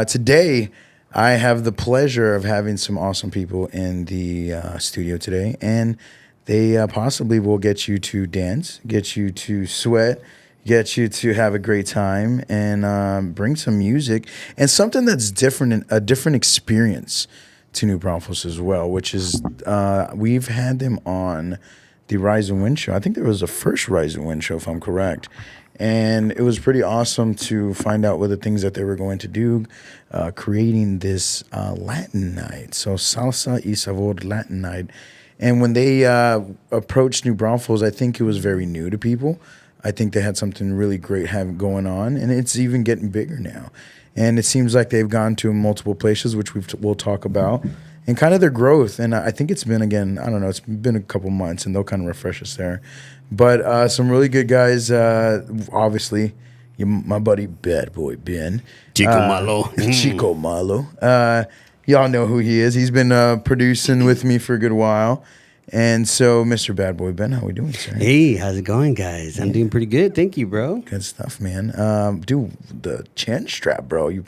Today, I have the pleasure of having some awesome people in the studio today, and they possibly will get you to dance, get you to sweat, get you to have a great time, and bring some music and something that's different, a different experience to New Braunfels as well, which is we've had them on the Rise and Win show. I think there was the first Rise and Win show, if I'm correct. And it was pretty awesome to find out what the things that they were going to do, creating this Latin night. So Salsa Y Sabor Latin night. And when they approached New Braunfels, I think it was very new to people. I think they had something really great going on, and it's even getting bigger now. And it seems like they've gone to multiple places, which we'll talk about, and kind of their growth. And I think it's been, again, I don't know, it's been a couple months, and they'll kind of refresh us there. But some really good guys, obviously, my buddy Boi Ben. Chico Malo. Chico Malo. Y'all know who he is. He's been producing with me for a good while. And so, Mr. Bad Boi Ben, how we doing, sir? Hey, how's it going, guys? I'm doing pretty good. Thank you, bro. Good stuff, man. Dude, the chin strap, bro. You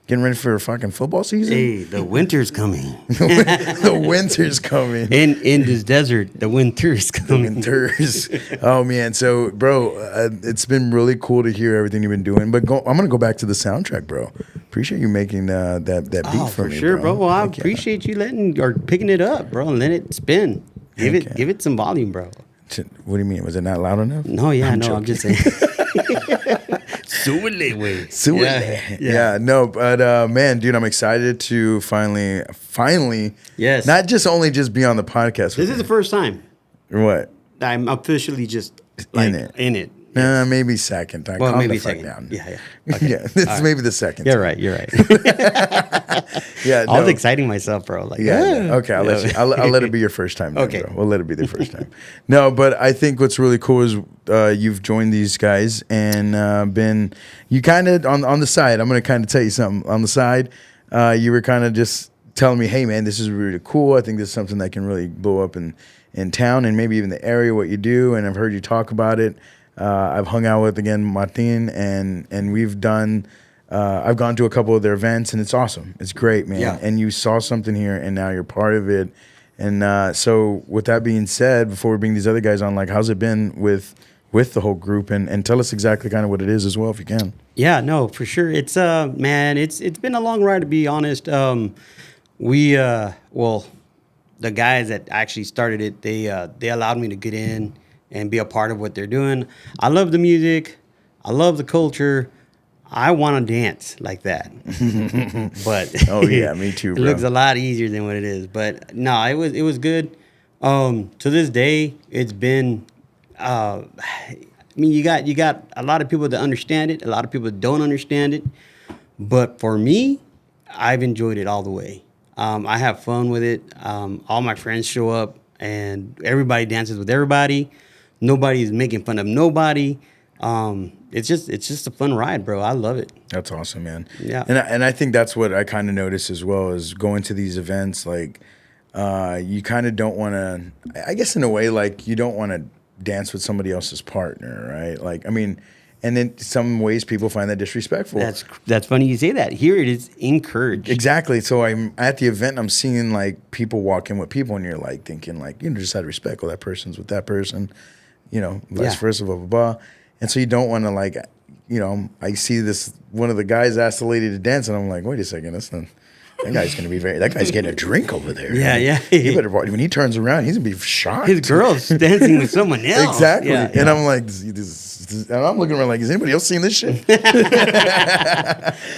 getting ready for fucking football season? Hey, the winter's coming. The winter's coming. In this desert, the winter's coming. Winters. Oh, man. So, bro, it's been really cool to hear everything you've been doing. But I'm going to go back to the soundtrack, bro. Appreciate you making that beat for me, sure, bro. Well, I appreciate you picking it up, bro, and let it spin. Give it some volume, bro. What do you mean? Was it not loud enough? No, I'm just saying. Súbele, güey. Yeah, no, but man, dude, I'm excited to finally, yes, not just be on the podcast. This is the first time. What? I'm officially just like in it. Maybe second. Well, maybe second. Down. Yeah. Okay. Yeah, this maybe the second. You're right. Yeah, I was exciting myself, bro. Like, okay, I'll let it be your first time. Then, okay, bro. We'll let it be the first time. No, but I think what's really cool is you've joined these guys and been you kind of on the side. I'm gonna kind of tell you something on the side. You were kind of just telling me, hey man, this is really cool. I think this is something that can really blow up in town and maybe even the area what you do. And I've heard you talk about it. I've hung out with, again, Martin, and we've done, I've gone to a couple of their events, and it's awesome. It's great, man. Yeah. And you saw something here, and now you're part of it. And so with that being said, before we bring these other guys on, like, how's it been with the whole group? And tell us exactly kind of what it is as well, if you can. Yeah, no, for sure. It's, man, it's been a long ride, to be honest. The guys that actually started it, they allowed me to get in and be a part of what they're doing. I love the music. I love the culture. I want to dance like that. But oh yeah, me too, bro. It looks a lot easier than what it is. But no, it was good. To this day, it's been I mean, you got a lot of people that understand it, a lot of people that don't understand it. But for me, I've enjoyed it all the way. I have fun with it. All my friends show up and everybody dances with everybody. Nobody's making fun of nobody. It's just a fun ride, bro. I love it. That's awesome, man. Yeah. And I think that's what I kind of notice as well is going to these events. Like, you kind of don't want to. I guess in a way, like you don't want to dance with somebody else's partner, right? Like, I mean, and in some ways, people find that disrespectful. That's funny you say that. Here it is encouraged. Exactly. So I'm at the event, and I'm seeing like people walk in with people, and you're like thinking like, just out of respect, well, that person's with that person. Vice versa, blah, blah, blah. And so you don't want to, like, I see this, one of the guys asked the lady to dance, and I'm like, wait a second, that guy's going to be that guy's getting a drink over there. Yeah. You better, when he turns around, he's going to be shocked. His girl's dancing with someone else. Exactly. Yeah. And I'm like, and I'm looking around like, has anybody else seen this shit?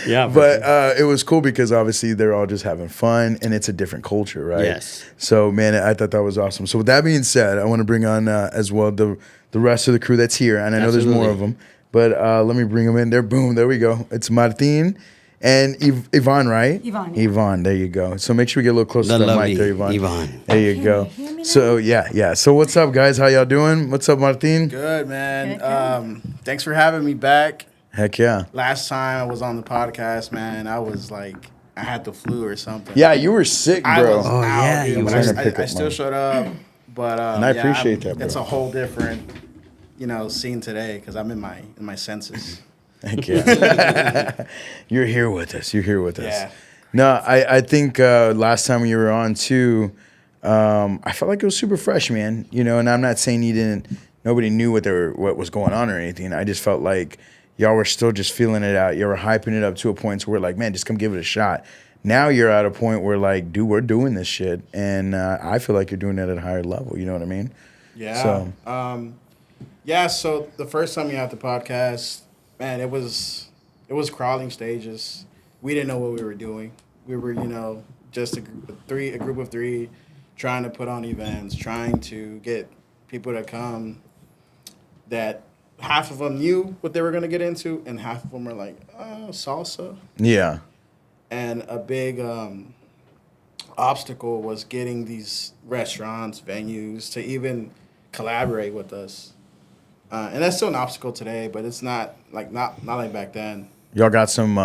Yeah. But it was cool because obviously they're all just having fun, and it's a different culture, right? Yes. So, man, I thought that was awesome. So with that being said, I want to bring on as well the rest of the crew that's here, and I know there's more of them, but let me bring them in there. Boom, there we go. It's Martin and Yvonne, right? Yvonne, there you go. So make sure we get a little closer to the mic there, Yvonne. There you go. So, yeah. So what's up, guys? How y'all doing? What's up, Martin? Good, man. Thanks for having me back. Heck yeah. Last time I was on the podcast, man, I was like, I had the flu or something. Yeah, you were sick, bro. I was out, yeah. You But I still showed up. But and I appreciate that, bro. It's a whole different, scene today because I'm in my senses. Thank you. You're here with us. You're here with us. Yeah. No, I think last time you were on too, I felt like it was super fresh, man. You know, and I'm not saying nobody knew what was going on or anything. I just felt like y'all were still just feeling it out. You were hyping it up to a point where like, man, just come give it a shot. Now you're at a point where like, dude, we're doing this shit, and I feel like you're doing it at a higher level. You know what I mean? Yeah. So, Yeah. So the first time you had the podcast, man, it was crawling stages. We didn't know what we were doing. We were, just a group of three, trying to put on events, trying to get people to come that half of them knew what they were going to get into, and half of them were like, oh, salsa. yeah. And a big obstacle was getting these restaurants, venues to even collaborate with us. And that's still an obstacle today, but it's not like back then. Y'all got some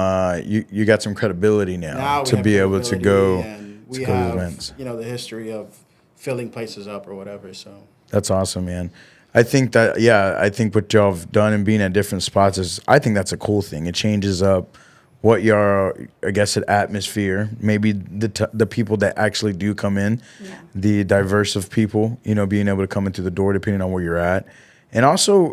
you got some credibility now we to have be able to go and we to go to have events. the history of filling places up or whatever. So That's awesome, man. I think what y'all have done and being at different spots I think that's a cool thing. It changes up what your, I guess, an atmosphere, maybe the people that actually do come in, the diverse of people, being able to come in through the door depending on where you're at. And also,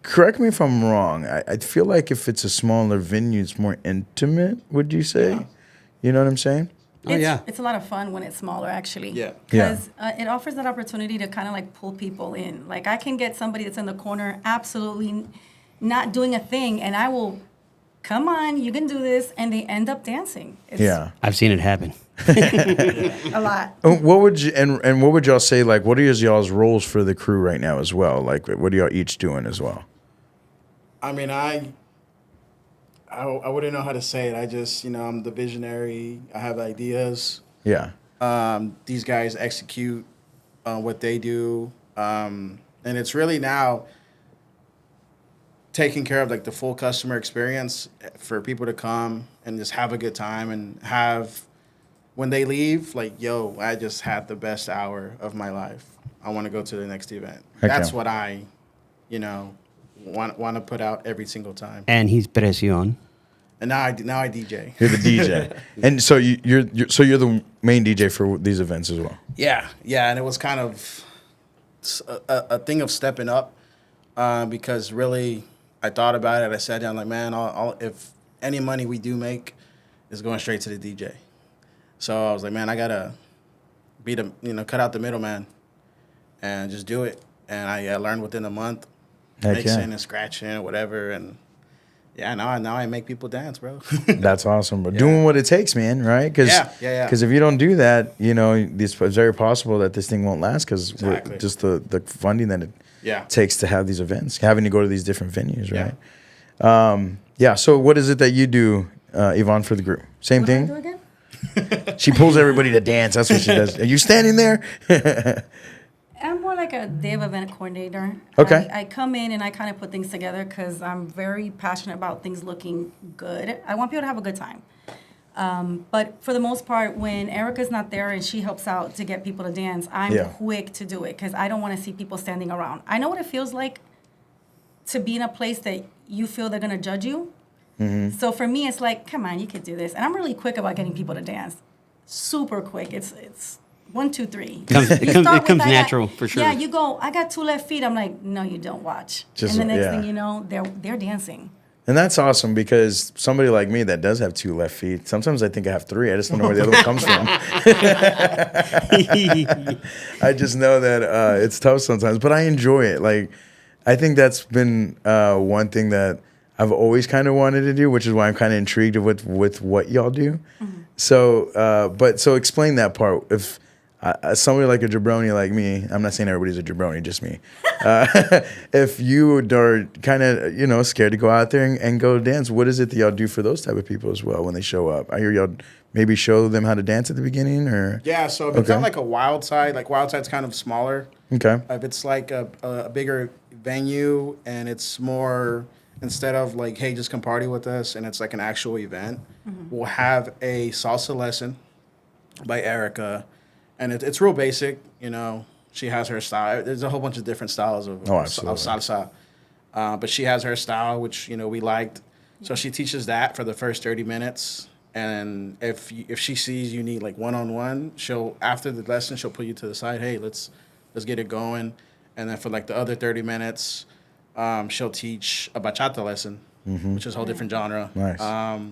correct me if I'm wrong, I feel like if it's a smaller venue, it's more intimate, would you say? Yeah. You know what I'm saying? It's a lot of fun when it's smaller, actually. Yeah. Because it offers that opportunity to kind of like pull people in. Like I can get somebody that's in the corner absolutely not doing a thing, and I will, come on, you can do this, and they end up dancing. I've seen it happen. A lot. What would you and what would y'all say? Like, what are y'all's roles for the crew right now as well? Like, what are y'all each doing as well? I mean, I wouldn't know how to say it. I just, I'm the visionary. I have ideas. Yeah. These guys execute what they do. And it's really now taking care of like the full customer experience for people to come and just have a good time and have, when they leave, like, yo, I just had the best hour of my life. I want to go to the next event. Okay. That's what I, want to put out every single time. And he's Presion. And now I DJ. You're the DJ, and so you're the main DJ for these events as well. Yeah, and it was kind of a thing of stepping up because really I thought about it. I sat down like, man, if any money we do make is going straight to the DJ. So I was like, man, I gotta cut out the middleman and just do it. And I learned within a month, mixing and scratching or whatever, and. Yeah, now I make people dance, bro. That's awesome, bro. Doing what it takes, man, right? Because if you don't do that, it's very possible that this thing won't last because just the funding that it takes to have these events, having to go to these different venues, right? So what is it that you do, Yvonne, for the group? Same thing? What do I do again? She pulls everybody to dance. That's what she does. Are you standing there? I'm more like a day of event coordinator. Okay. I come in and I kind of put things together because I'm very passionate about things looking good. I want people to have a good time. But for the most part, when Erica's not there and she helps out to get people to dance, I'm quick to do it because I don't want to see people standing around. I know what it feels like to be in a place that you feel they're going to judge you. Mm-hmm. So for me, it's like, come on, you could do this. And I'm really quick about getting people to dance. Super quick. It's 1, 2, 3. It comes natural for sure. Yeah, you go, I got 2 left feet. I'm like, no, you don't watch. And the next thing you know, they're dancing. And that's awesome because somebody like me that does have 2 left feet, sometimes I think I have 3. I just don't know where the other one comes from. I just know that it's tough sometimes, but I enjoy it. Like, I think that's been one thing that I've always kind of wanted to do, which is why I'm kind of intrigued with what y'all do. Mm-hmm. So explain that part. If somebody like a jabroni like me, I'm not saying everybody's a jabroni, just me. If you are kind of, scared to go out there and go dance, what is it that y'all do for those type of people as well when they show up? I hear y'all maybe show them how to dance at the beginning or? Yeah, so if it's on like a wild side, like wild side's kind of smaller. Okay. If it's like a bigger venue and it's more, instead of like, hey, just come party with us and it's like an actual event, we'll have a salsa lesson by Erica. And it's real basic, She has her style. There's a whole bunch of different styles of salsa. But she has her style, which, we liked. So she teaches that for the first 30 minutes. And if she sees you need like one-on-one, after the lesson, she'll put you to the side. Hey, let's get it going. And then for like the other 30 minutes, she'll teach a bachata lesson, which is a whole different genre. Nice.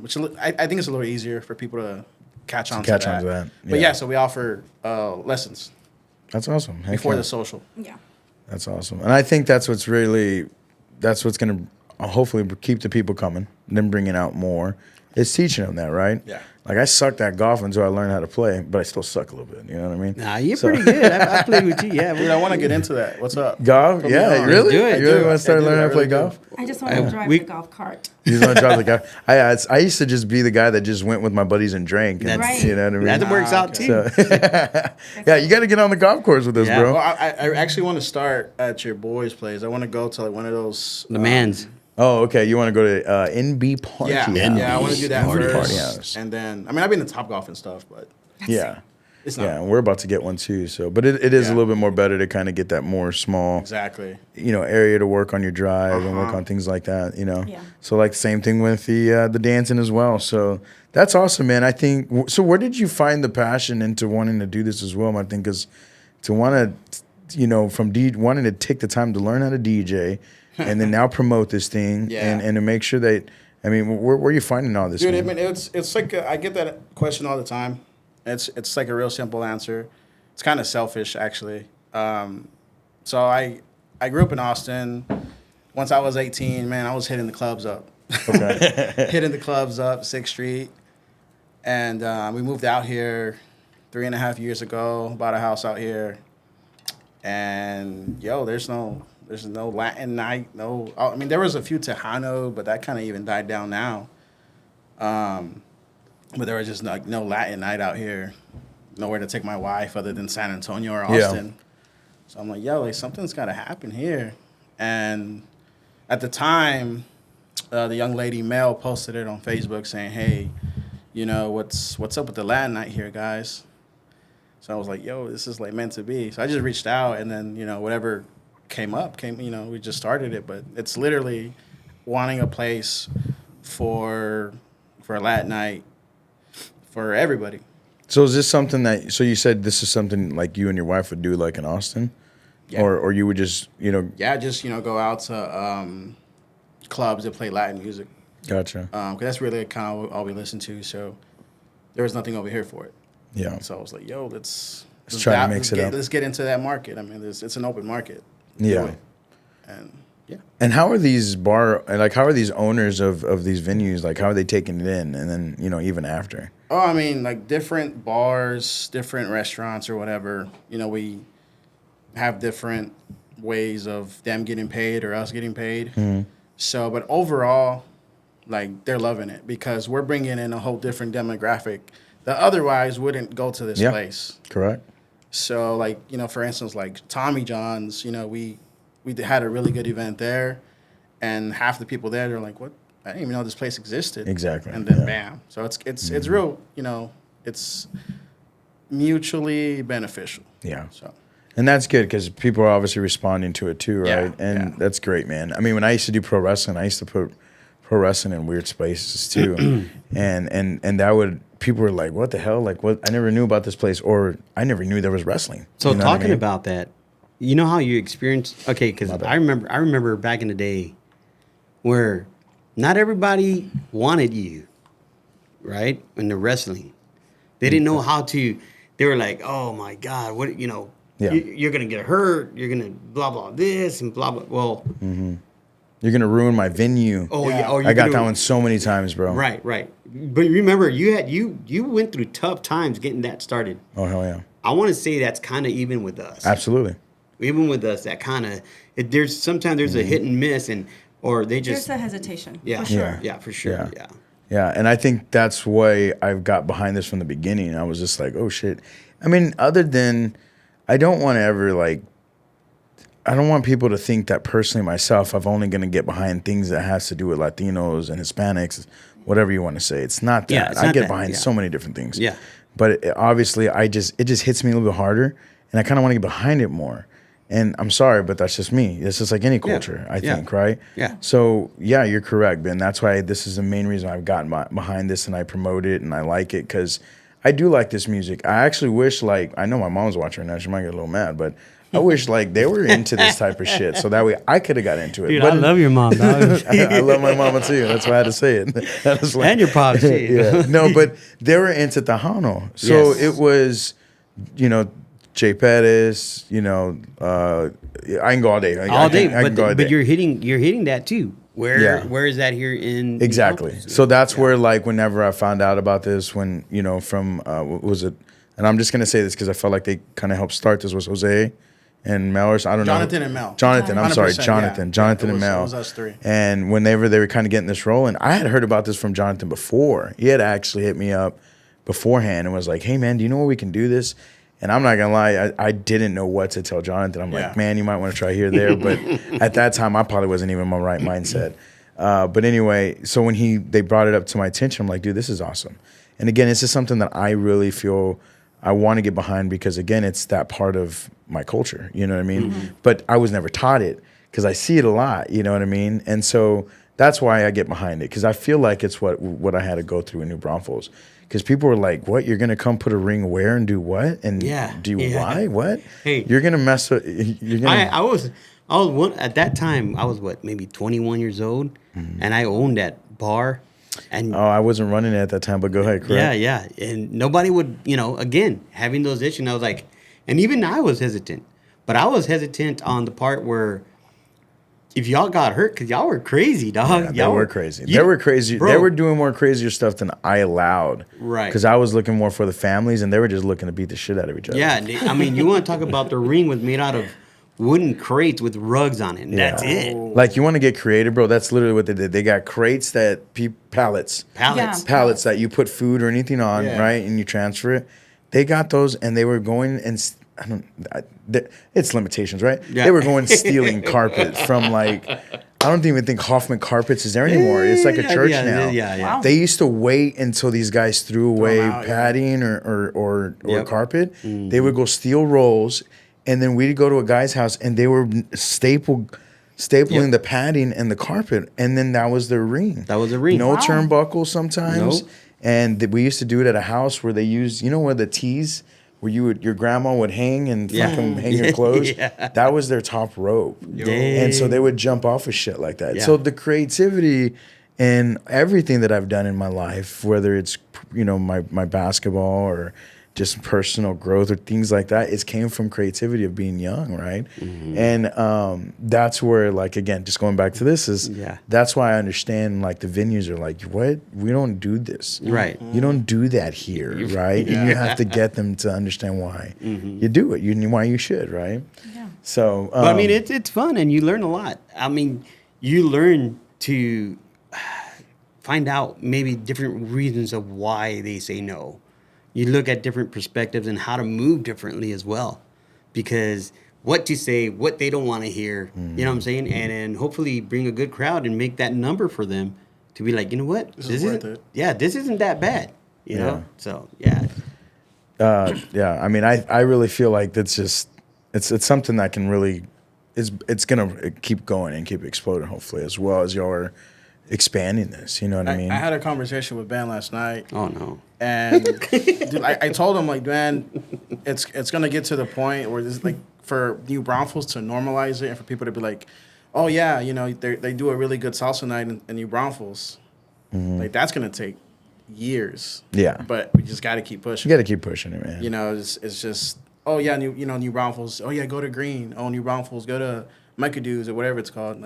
Which I think it's a little easier for people to catch on to catch that. on to that. But yeah, so we offer lessons That's awesome. Heck before yeah. the social. Yeah. That's awesome. And I think that's what's going to hopefully keep the people coming, them bringing out more. It's teaching them that, right? Yeah. Like I sucked at golf until I learned how to play, but I still suck a little bit. You know what I mean? Nah, you're pretty good. I played with you. Yeah, Dude, I want to get into that. What's up? Golf? Put me Yeah, on. really? do it. You really I want to start do. learning I how to play really do. golf? I just want to drive we- the golf cart. You just want to drive the golf? I used to just be the guy that just went with my buddies and drank. And, Right. You know what I mean? that works out okay. too. So, yeah, you got to get on the golf course with us, Yeah. bro. Well, I actually want to start at your boys' place. I want to go to like one of those. The man's. Oh, okay. You want to go to NB Party Yeah, House? yeah. I want to do that Party first. House. And then, I mean, I've been to Topgolf and stuff, but Yeah. it's not. Yeah, and we're about to get one too. So, but it is a Yeah. little bit more better to kind of get that more small, Exactly. area to work on your drive and work on things like that. Yeah. So like same thing with the dancing as well. So that's awesome, man. I think. So where did you find the passion into wanting to do this as well? I think because to want to, from wanting to take the time to learn how to DJ, and then now promote this thing, Yeah. and to make sure that. I mean, where are you finding all this? Dude, man? I mean, it's like I get that question all the time. It's like a real simple answer. It's kind of selfish, actually. So I grew up in Austin. Once I was 18, man, I was hitting the clubs up. Okay. Hitting the clubs up, 6th Street. And we moved out here 3.5 years ago, bought a house out here. And, there's no Latin night. I mean, there was a few Tejano, but that kind of even died down now. But there was just no Latin night out here. Nowhere to take my wife other than San Antonio or Austin. Yeah. So I'm like, something's got to happen here. And at the time, the young lady Mel posted it on Facebook saying, hey, what's up with the Latin night here, guys? So I was like, this is like meant to be. So I just reached out, and then, whatever came, we just started it. But it's literally wanting a place for a Latin night for everybody. So is this something so you said this is something like you and your wife would do like in Austin? Yeah. Or you would just, Yeah, just, go out to clubs that play Latin music. Gotcha. Because that's really kind of all we listen to. So there was nothing over here for it. Yeah. So I was like, let's try to mix it up. Let's get into that market. I mean, it's an open market. Yeah. Really. And yeah. And how are these how are these owners of these venues, like how are they taking it in and then, even after? Oh, I mean, like different bars, different restaurants or whatever, we have different ways of them getting paid or us getting paid. Mm-hmm. So, but overall, like they're loving it because we're bringing in a whole different demographic that otherwise wouldn't go to this place. Correct. So, like, for instance, like Tommy John's, we had a really good event there, and half the people there, they're like, what? I didn't even know this place existed. Exactly. And then Yeah. bam. So it's real, it's mutually beneficial. Yeah. So And that's good because people are obviously responding to it too, right? Yeah, And yeah. that's great, man. I mean, when I used to do pro wrestling, I used to put pro wrestling in weird spaces too. and that would, people were like, what the hell? Like, what? I never knew about this place, or I never knew there was wrestling. So You know what I talking mean? about that, you know how you experienced? Okay, because My bad. I remember back in the day where not everybody wanted you, right? In the wrestling, they didn't know how to. They were like, "Oh my God, what Yeah. You're gonna get hurt. You're gonna blah blah this and blah blah." Well, You're going to ruin my venue. oh Yeah. yeah, oh, I got that one so many times, bro. Right. But remember, you went through tough times getting that started. Oh, hell yeah. I want to say that's kind of even with us. Absolutely. Even with us, that kind of there's sometimes a hit and miss, or they just There's a hesitation. yeah, For sure. yeah, for sure, Yeah. yeah. Yeah, and I think that's why I've got behind this from the beginning. I was just like, oh shit. I mean, other than, I don't want to ever I don't want people to think that personally myself, I'm only going to get behind things that has to do with Latinos and Hispanics, whatever you want to say. It's not that. Yeah, it's I not get that, behind yeah. so many different things. Yeah. But obviously, it just hits me a little bit harder, and I kind of want to get behind it more. And I'm sorry, but that's just me. It's just like any culture, I think, right? Yeah. So, yeah, you're correct, Ben. That's why this is the main reason I've gotten behind this and I promote it and I like it because I do like this music. I actually wish, like, I know my mom's watching right now. She might get a little mad, but I wish, like, they were into this type of shit so that way I could have got into it. Dude, but I love your mom, dog. I love my mama, too. That's why I had to say it. That was And your pops, too. yeah. No, but they were into Tejano. So Yes. it was, you know, Jay Pettis, you know, I can go all day. All day, I can go all day. but you're hitting that too. Yeah. Where is that here in Exactly. Braunfels? So that's where, like, whenever I found out about this, when, you know, from, what was it? And I'm just going to say this because I felt like they kind of helped start this was Jose and Mel, or I don't know. Jonathan and Mel. Jonathan, I'm sorry, 100%, Jonathan. yeah. Jonathan It and was- Mel. it was us three. And whenever they were kind of getting this rolling, I had heard about this from Jonathan before. He had actually hit me up beforehand and was like, hey, man, do you know where we can do this? And I'm not going to lie, I didn't know what to tell Jonathan. I'm Yeah. like, man, you might want to try here, there. But at that time, I probably wasn't even in my right mindset. But anyway, so when they brought it up to my attention, I'm like, dude, this is awesome. And again, it's just something that I really feel I want to get behind because, again, it's that part of my culture. You know what I mean? But I was never taught it because I see it a lot. You know what I mean? And so that's why I get behind it because I feel like it's what I had to go through in New Braunfels. Because people were like, what? You're going to come put a ring where and do what? And do why? What? Hey. You're going to mess with... You're gonna, I was one at that time. I was maybe 21 years old, and I owned that bar. And oh, I wasn't running it at that time, but go ahead, correct? yeah, and nobody would, again, having those issues. I was like, and even I was hesitant, but I was hesitant on the part where if y'all got hurt, because y'all were crazy, dog. Yeah, they were crazy. They were crazy. Bro. They were doing more crazier stuff than I allowed. Right. Because I was looking more for the families, and they were just looking to beat the shit out of each other. Yeah, I mean, you want to talk about the ring was made out of wooden crates with rugs on it. And That's it. Like, you want to get creative, bro? That's literally what they did. They got crates pallets Pallets. pallets that you put food or anything on, Yeah. right? And you transfer it. They got those, and they were going and it's limitations, right? Yeah. They were going stealing carpet from I don't even think Hoffman Carpets is there anymore. It's like a church now. Yeah. Wow. They used to wait until these guys threw away them out, yeah. padding or Yep. carpet. They would go steal rolls, and then we'd go to a guy's house, and they were stapling Yep. the padding and the carpet, and then that was their ring. That was a ring. No Wow. turnbuckle sometimes. Nope. And we used to do it at a house where they used, where the tees, where your grandma would hang and Yeah. fucking hang your clothes. Yeah. That was their top rope. And so they would jump off of shit like that. Yeah. So the creativity and everything that I've done in my life, whether it's, my basketball or just personal growth or things like that, it came from creativity of being young, right? And that's where, again, just going back to this that's why I understand, the venues are like, what? We don't do this. Right. You don't do that here, right? And you have to get them to understand why you do it, why you should, right? Yeah. So, But I mean, it's fun and you learn a lot. I mean, you learn to find out maybe different reasons of why they say no. You look at different perspectives and how to move differently as well. Because what to say, what they don't want to hear, you know what I'm saying? And then hopefully bring a good crowd and make that number for them to be like, you know what? This is worth it. Yeah, this isn't that bad, you know? So, I mean, I really feel like that's just, it's something that can really, it's going to keep going and keep exploding, hopefully, as well as y'all are expanding this, you know what I mean? I had a conversation with Ben last night. Oh, no. And dude, I told him, man, it's gonna get to the point where this for New Braunfels to normalize it and for people to be like, oh yeah, they do a really good salsa night in New Braunfels. That's gonna take years. Yeah. But we just got to keep pushing. You got to keep pushing it, man. It's just New Braunfels. Oh yeah, go to Green. Oh, New Braunfels, go to Micadoo's or whatever it's called.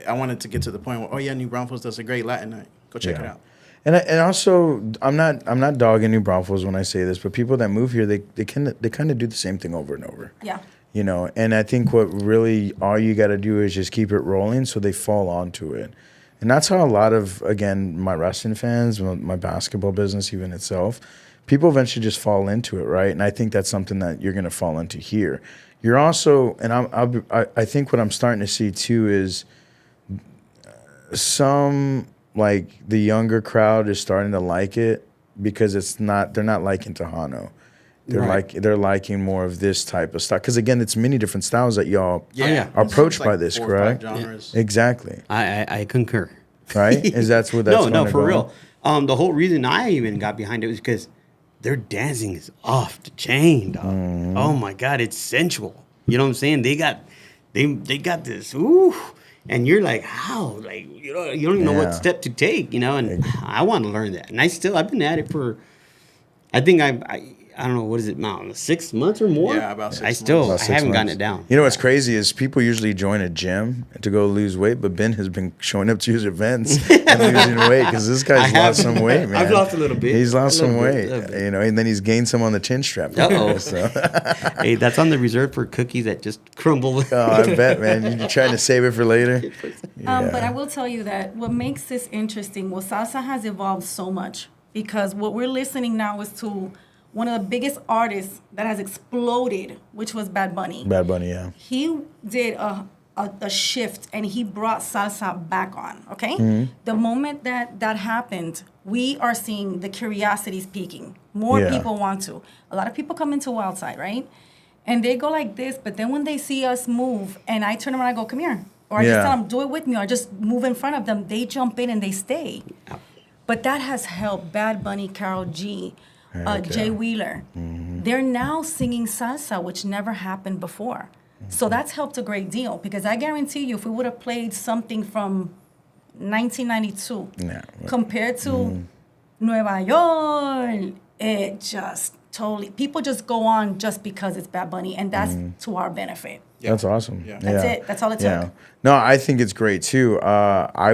I wanted to get to the point where New Braunfels does a great Latin night. Go check it out. And also, I'm not dogging New Braunfels when I say this, but people that move here, they kind of do the same thing over and over. Yeah. And I think what really all you got to do is just keep it rolling so they fall onto it. And that's how a lot of, again, my wrestling fans, my basketball business even itself, people eventually just fall into it, right? And I think that's something that you're going to fall into here. You're also, and I think what I'm starting to see too is some, the younger crowd is starting to like it because they're not liking Tejano. They're liking more of this type of stuff because again, it's many different styles that y'all Yeah. are approached It's like by this, 4 or 5 correct? genres. Exactly. I concur. Right? Is that's what that's No, gonna for go? real. The whole reason I even got behind it was because their dancing is off the chain, dog. Oh my God, it's sensual. You know what I'm saying? They got this, ooh, and you're like, how? Like, you don't even know Yeah. what step to take, and I want to learn that. And I've been at it for, I think I don't know, what is it now, 6 months or more? Yeah, about 6 months. About I 6 haven't gotten months. it down. You know what's crazy is people usually join a gym to go lose weight, but Ben has been showing up to his events and losing weight because this guy's lost some weight, man. I've lost a little bit. He's lost A some little weight, bit. and then he's gained some on the chin strap. Uh-oh. So. Hey, that's on the reserve for cookies that just crumble. Oh, I bet, man. You're trying to save it for later. But I will tell you that what makes this interesting, well, salsa has evolved so much because what we're listening now is to one of the biggest artists that has exploded, which was Bad Bunny. Bad Bunny, yeah. He did a shift and he brought salsa back on, okay? Mm-hmm. The moment that happened, we are seeing the curiosities peaking. More Yeah. people want to. A lot of people come into Wildside, right? And they go like this, but then when they see us move and I turn around and I go, come here. Or I Yeah. just tell them, do it with me, or just move in front of them. They jump in and they stay. But that has helped Bad Bunny, Karol G, Jay Wheeler. They're now singing salsa, which never happened before. So that's helped a great deal because I guarantee you, if we would have played something from 1992 compared to Nueva York, it just totally, people just go on just because it's Bad Bunny, and that's to our benefit. That's awesome. Yeah. That's it. That's all it took. No, I think it's great too. I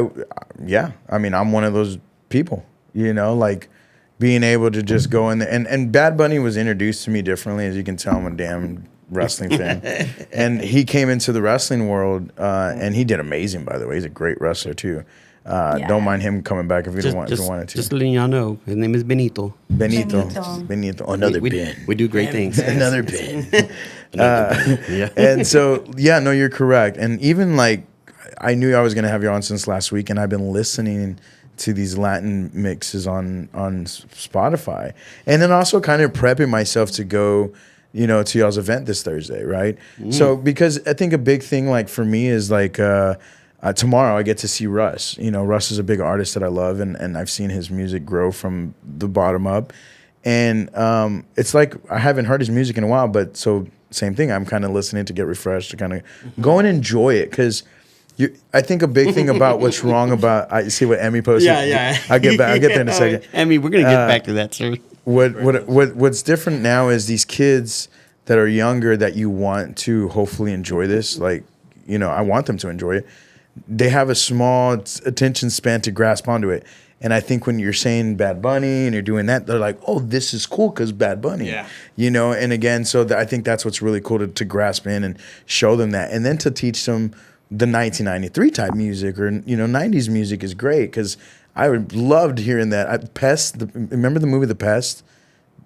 mean, I'm one of those people, like being able to just go in there. And Bad Bunny was introduced to me differently. As you can tell, I'm a damn wrestling fan. And he came into the wrestling world, and he did amazing, by the way. He's a great wrestler too. Don't mind him coming back if you wanted to. Just letting y'all know, his name is Benito. Benito. Another we, Ben. We do great things. Another Ben. Yeah. And so, no, you're correct. And even like, I knew I was going to have you on since last week, and I've been listening to these Latin mixes on Spotify. And then also kind of prepping myself to go, to y'all's event this Thursday, right? So, because I think a big thing, like, for me is like, tomorrow I get to see Russ. Russ is a big artist that I love, and I've seen his music grow from the bottom up. And it's like I haven't heard his music in a while, but so same thing. I'm kind of listening to get refreshed, to kind of go and enjoy it. Because I think a big thing about what's wrong about, I see what Emmy posted. Yeah. I'll get there in a second. Emmy, we're going to get back to that, sir. What's different now is these kids that are younger that you want to hopefully enjoy this. Like, I want them to enjoy it. They have a small attention span to grasp onto it. And I think when you're saying Bad Bunny and you're doing that, they're like, oh, this is cool because Bad Bunny. Yeah. And again, so I think that's what's really cool to grasp in and show them that. And then to teach them the 1993 type music or, 90s music is great because I loved hearing that. Remember the movie The Pest?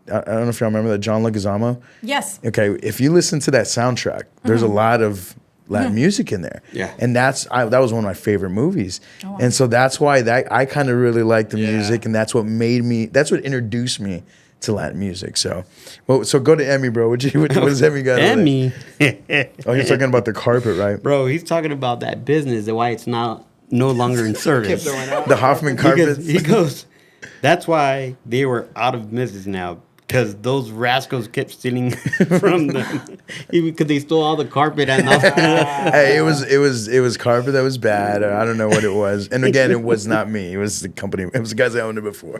I don't know if y'all remember that, John Leguizamo? Yes. Okay, if you listen to that soundtrack, there's a lot of Latin music in there. Yeah. And that was one of my favorite movies. Oh, wow. And so that's why I kind of really like the music, and that's what introduced me to Latin music. So go to Emmy, bro. What does Emmy got? Emmy. Oh, you're talking about the carpet, right? Bro, he's talking about that business and why it's no longer in service. The Hoffman carpets. He goes, that's why they were out of business now. Because those rascals kept stealing from them, because they stole all the carpet and all. Hey, it was carpet that was bad. Or I don't know what it was. And again, it was not me. It was the company. It was the guys that owned it before.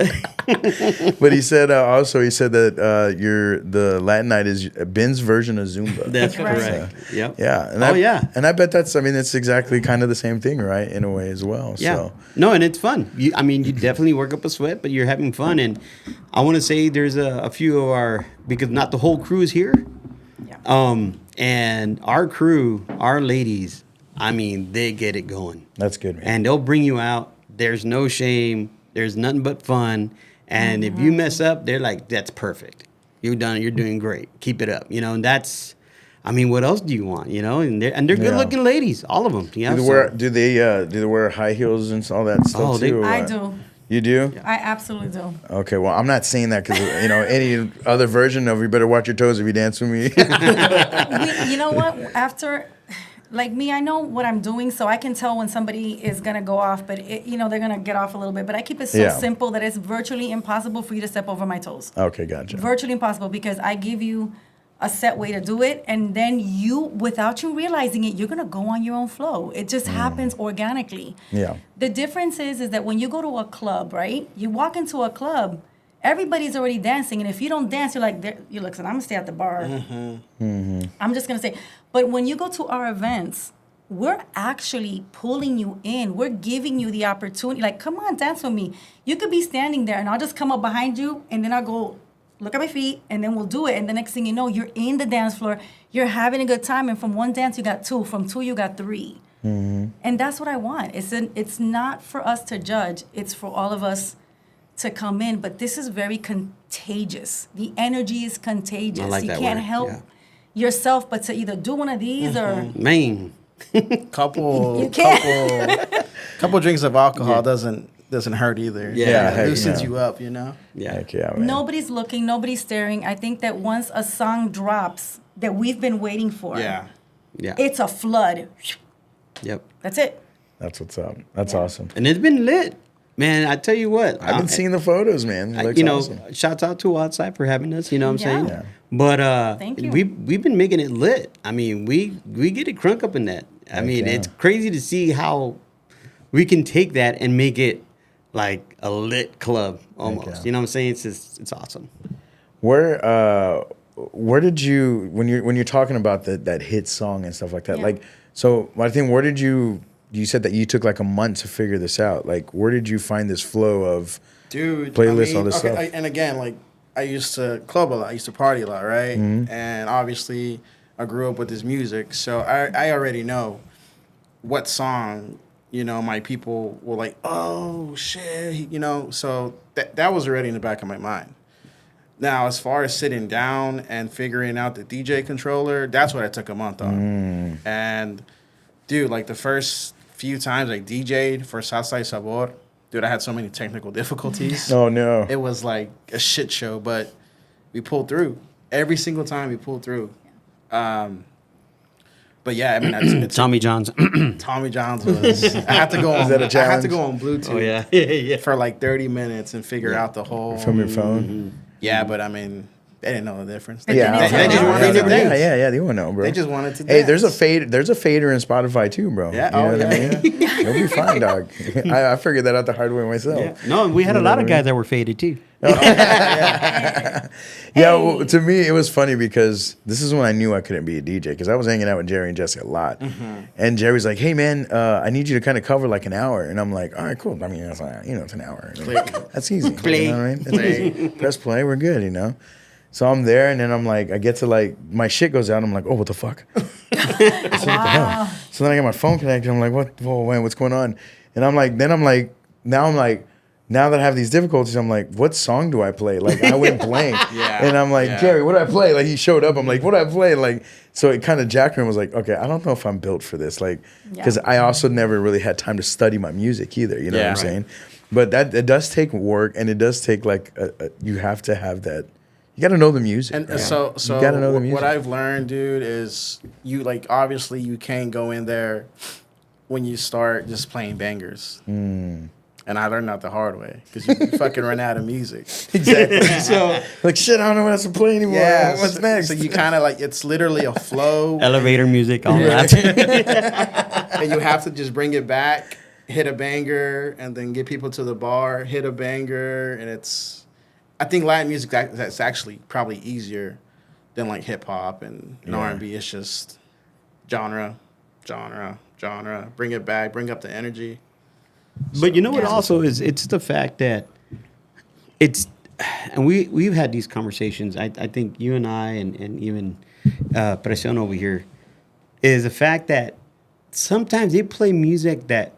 But he said that the Latin night is Ben's version of Zumba. That's Right. correct. Yep. Yeah. And And I bet it's exactly kind of the same thing, right? In a way as well. Yeah. So. No, and it's fun. You definitely work up a sweat, but you're having fun. And I want to say there's a few of our, because not the whole crew is here. Yeah. And our crew, our ladies, they get it going. That's good, man. And they'll bring you out. There's no shame. There's nothing but fun. And if you mess up, they're like, that's perfect. You're done. You're doing great. Keep it up. And that's, what else do you want? And they're good looking ladies, all of them. Do they wear high heels and all that stuff too? I do. You do? I absolutely do. Okay, well, I'm not saying that because, any other version of you better watch your toes if you dance with me. You know what? After, like me, I know what I'm doing, so I can tell when somebody is going to go off, but, they're going to get off a little bit. But I keep it so simple that it's virtually impossible for you to step over my toes. Okay, gotcha. Virtually impossible because I give you a set way to do it, and then without you realizing it, you're gonna go on your own flow. It just happens organically. Yeah. The difference is that when you go to a club, right? You walk into a club, everybody's already dancing, and if you don't dance, you're like, listen, I'm gonna stay at the bar. I'm just gonna say, but when you go to our events, we're actually pulling you in. We're giving you the opportunity. Like, come on, dance with me. You could be standing there, and I'll just come up behind you, and then I'll go, look at my feet, and then we'll do it. And the next thing you know, you're in the dance floor. You're having a good time. And from one dance, you got two. From two, you got three. And that's what I want. It's not for us to judge. It's for all of us to come in. But this is very contagious. The energy is contagious. I like you that can't word. help yourself but to either do one of these or... Man. Couple drinks of alcohol doesn't hurt either. Yeah, It loosens yeah. you up, Yeah. Heck yeah, man. Nobody's looking. Nobody's staring. I think that once a song drops that we've been waiting for, Yeah. it's a flood. Yep. That's it. That's what's up. That's awesome. And it's been lit. Man, I tell you what. I've been seeing the photos, man. It looks awesome. Shouts out to Outside for having us, you know what I'm saying? Yeah. But Thank you. we've been making it lit. I mean, we get it crunk up in that. I mean, yeah. it's crazy to see how we can take that and make it like a lit club almost. yeah. You know what I'm saying? It's awesome. Where did you when you're talking about that hit song and stuff like that? Yeah. Like, so I think where did you said that you took like a month to figure this out. Like, where did you find this flow of playlists, all this stuff? And again, like I used to club a lot. I used to party a lot, right? And obviously, I grew up with this music, so I already know what song my people were like, oh shit, So that was already in the back of my mind. Now, as far as sitting down and figuring out the DJ controller, that's what I took a month on. And dude, like the first few times I DJ'd for Salsa Y Sabor, dude, I had so many technical difficulties. Oh no. It was like a shit show, but we pulled through. Every single time we pulled through. But yeah, I mean, it's Tommy John's. Tommy John's was. I had to go on. that a I had to challenge? go on Bluetooth. Oh yeah. Yeah. For like 30 minutes and figure out the whole. From your phone? Yeah, but I mean, they didn't know the difference. Yeah, they just wanted to dance. yeah, they won't know, bro. They just wanted to Hey, dance. there's a fader in Spotify too, bro. Yeah, You know oh, what I yeah. mean? You'll be fine, dog. I figured that out the hard way myself. Yeah. No, we had a lot of guys that were faded too. Yeah, well, to me, it was funny because this is when I knew I couldn't be a DJ because I was hanging out with Jerry and Jesse a lot. And Jerry's like, hey, man, I need you to kind of cover like an hour. And I'm like, all right, cool. I mean, it's like, it's an hour. That's easy. Play. You know what I mean? That's easy. Press play. We're good, So I'm there, and then I'm like, I get to like, my shit goes out. I'm like, oh, what the fuck? Wow. So then I get my phone connected. I'm like, what? Whoa, man, what's going on? And now that I have these difficulties, I'm like, what song do I play? Like, I went blank. And I'm like, Jerry, what do I play? Like, he showed up. I'm like, what do I play? Like, so it kind of jacked me and was like, okay, I don't know if I'm built for this. Like, because I also never really had time to study my music either. You know what I'm saying? But it does take work, and it does take like, you have to have that. You got to know the music. And right? so you got to know the music. what I've learned, dude, is obviously you can't go in there when you start just playing bangers. And I learned that the hard way because you fucking run out of music. Exactly. So, like, shit, I don't know what else to play anymore. Yeah, What's next? So you kind of like, it's literally a flow. Elevator music, all that. And you have to just bring it back, hit a banger, and then get people to the bar, hit a banger. And I think Latin music, that's actually probably easier than like hip hop and R&B. It's just genre. Bring it back, bring up the energy. But you know what also is, it's the fact that and we've had these conversations, I think you and I and even Presion over here, is the fact that sometimes they play music that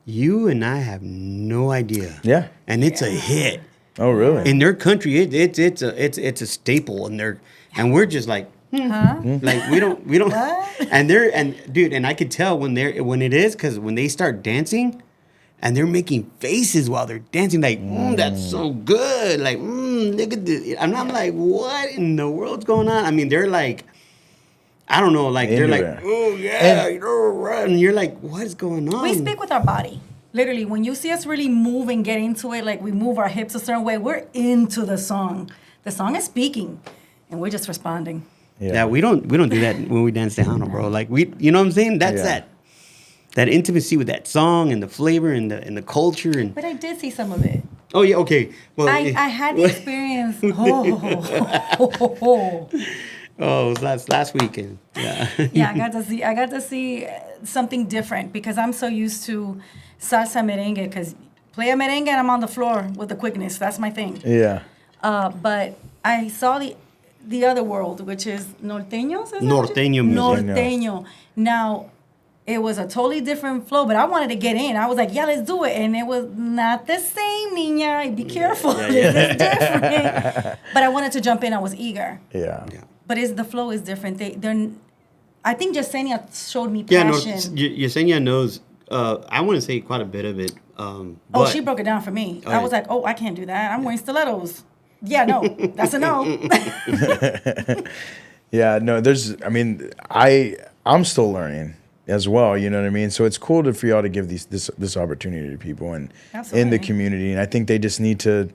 you and I have no idea. Yeah. And it's a hit. Oh, really? In their country, it's a staple, and we're just like, like we don't, What? and dude, and I could tell when it is, because when they start dancing, and they're making faces while they're dancing, like, that's so good. Like, look at this. And I'm like, what in the world's going on? I mean, they're like, I don't know, like, they're like, oh, yeah, and you're like, what is going on? We speak with our body. Literally, when you see us really move and get into it, like we move our hips a certain way, we're into the song. The song is speaking, and we're just responding. Yeah, we don't do that when we dance Tejano, bro. Like, you know what I'm saying? That's that intimacy with that song and the flavor and the culture. And But I did see some of it. oh, yeah, okay. Well, I had the experience. Oh, it was last weekend. Yeah. Yeah, I got to see something different because I'm so used to salsa merengue because play a merengue and I'm on the floor with the quickness. That's my thing. Yeah. But I saw the other world, which is norteños. Norteño music. Norteño. Now, it was a totally different flow, but I wanted to get in. I was like, yeah, let's do it. And it was not the same, niña. Be careful. This is different. But I wanted to jump in. I was eager. Yeah. But the flow is different. They're I think Yesenia showed me Yeah, no, passion. Yesenia knows, I want to say quite a bit of it. She broke it down for me. Oh, I was like, I can't do that. I'm wearing stilettos. Yeah, no, that's a no. Yeah, no, I'm still learning as well, you know what I mean? So it's cool for y'all to give this opportunity to people and in the community. And I think it just needs to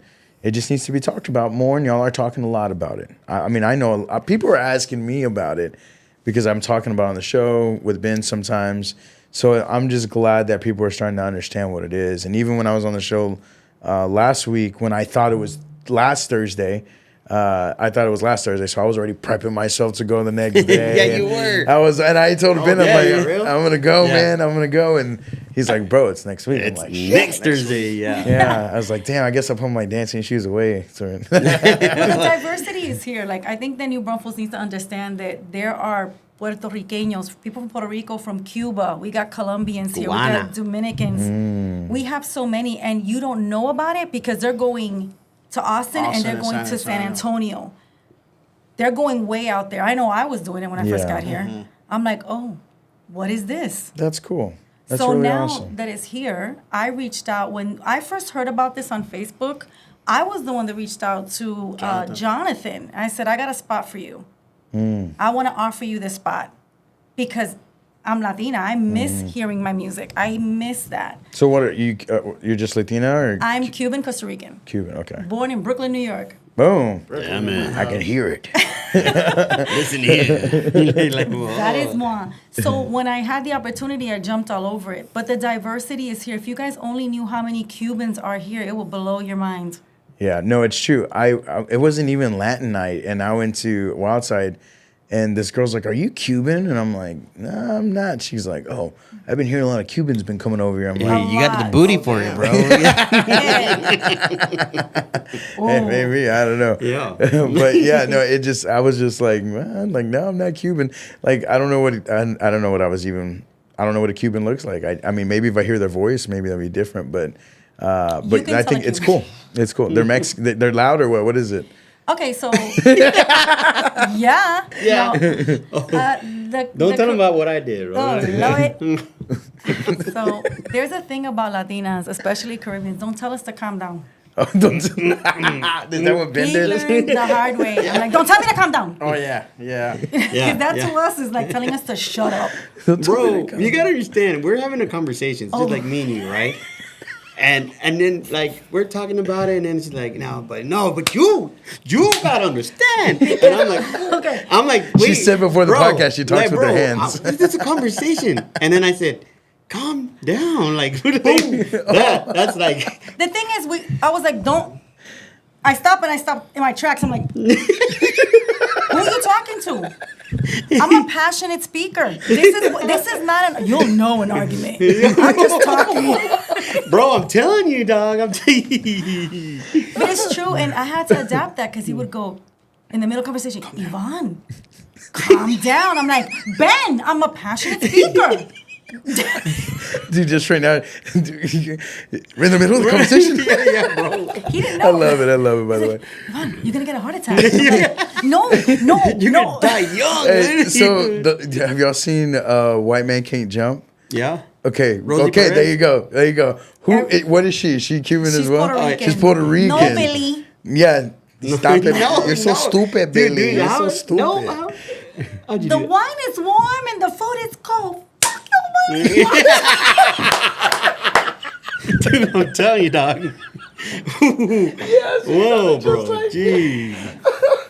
be talked about more, and y'all are talking a lot about it. I mean, I know people are asking me about it because I'm talking about it on the show with Ben sometimes. So I'm just glad that people are starting to understand what it is. And even when I was on the show last week, when I thought it was last Thursday, so I was already prepping myself to go the next day. Yeah, you were. And I told Ben, I'm gonna go, Yeah. man. I'm gonna go. And he's like, bro, it's next week. It's I'm like, next Thursday, yeah. Yeah. I was like, damn, I guess I'll put my dancing shoes away. So But the diversity is here. Like, I think the New Braunfels needs to understand that there are Puerto Ricanos, people from Puerto Rico, from Cuba. We got Colombians here. We got Dominicans. We have so many, and you don't know about it because they're going to Austin and they're going to San Antonio. They're going way out there. I know I was doing it when I first got here. I'm like, oh, what is this? That's cool. That's so really now awesome. that it's here, I reached out. When I first heard about this on Facebook, I was the one that reached out to Jonathan. I said, I got a spot for you. I want to offer you this spot because I'm Latina. I miss hearing my music. I miss that. So what are you? You're just Latina or? I'm Cuban, Costa Rican. Cuban, okay. Born in Brooklyn, New York. Boom. Yeah, man. I can hear it. Listen here. Like, That is moi. So when I had the opportunity, I jumped all over it. But the diversity is here. If you guys only knew how many Cubans are here, it would blow your mind. Yeah, no, it's true. It wasn't even Latin night, and I went to Wildside, and this girl's like, "Are you Cuban?" And I'm like, "No, I'm not." She's like, "Oh, I've been hearing a lot of Cubans been coming over here." I'm hey, like, you got the booty for it, bro. Hey, maybe I don't know. Yeah. But yeah, no, I was just like, man, like, no, I'm not Cuban. Like, I don't know what I don't know what a Cuban looks like. I mean, maybe if I hear their voice, maybe that'll be different. But I think it's cool. It's cool. They're they're loud or what? What is it? Okay, so yeah. No, Don't tell them about what I did, bro. Oh, love it. So there's a thing about Latinas, especially Caribbeans. Don't tell us to calm down. Oh, don't. Is that what Ben We did? learned the hard way. I'm like, don't tell me to calm down. Oh yeah. Because that to us is like telling us to shut up. Bro, you gotta understand, we're having a conversation. It's just like me and you, right? And then like we're talking about it, and then she's like, but you gotta understand. And I'm like, Okay. Wait. She said before the bro, podcast, she talks with her hands. This is a conversation. And then I said, calm down, like that's like. The thing is, I was like, don't. I stopped in my tracks. I'm like, who are you talking to? I'm a passionate speaker. This is not you'll know an argument. I'm just talking. Bro, I'm telling you, dog. I'm telling you. But it's true, and I had to adapt that because he would go in the middle of conversation, Yvonne, calm down. I'm like, Ben, I'm a passionate speaker. Dude, just right now, we're in the middle of the conversation. yeah, bro. He didn't know. I love it, by the way. Yvonne, you're gonna get a heart attack. I'm like, no. You're gonna die young. Hey, so have y'all seen White Man Can't Jump? Yeah. Okay. Rosie okay. Perez? There you go. There you go. What is she? Is she Cuban as well? Puerto Rican. She's Puerto Rican. No, Billy. Yeah. Stop it. No, You're so no. stupid, Billy. Dude, You're how- so stupid. No, how'd you The do it? wine is warm and the food is cold. Fuck your money. Dude, I'm telling you, dog. Yes. Whoa, bro. Jeez.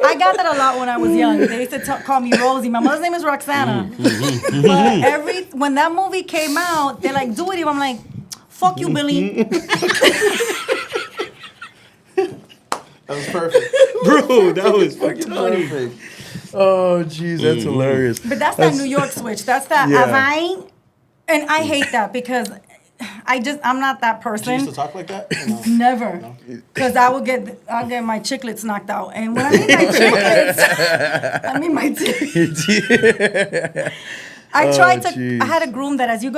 I got that a lot when I was young. They used to call me Rosie. My mother's name is Roxana. But when that movie came out, they're like, do it. I'm like, fuck you, Billy. That was perfect. Bro, that was fucking funny. Perfect. Oh, jeez, that's hilarious. But that's that New York switch. That's that Yeah. Avine. And I hate that because I'm not that Did you used to person. talk like that? Or no? Never. Because I'll get my chiclets knocked out. And when I mean my chiclets, I mean my teeth. I tried to. jeez. I had a groom that as you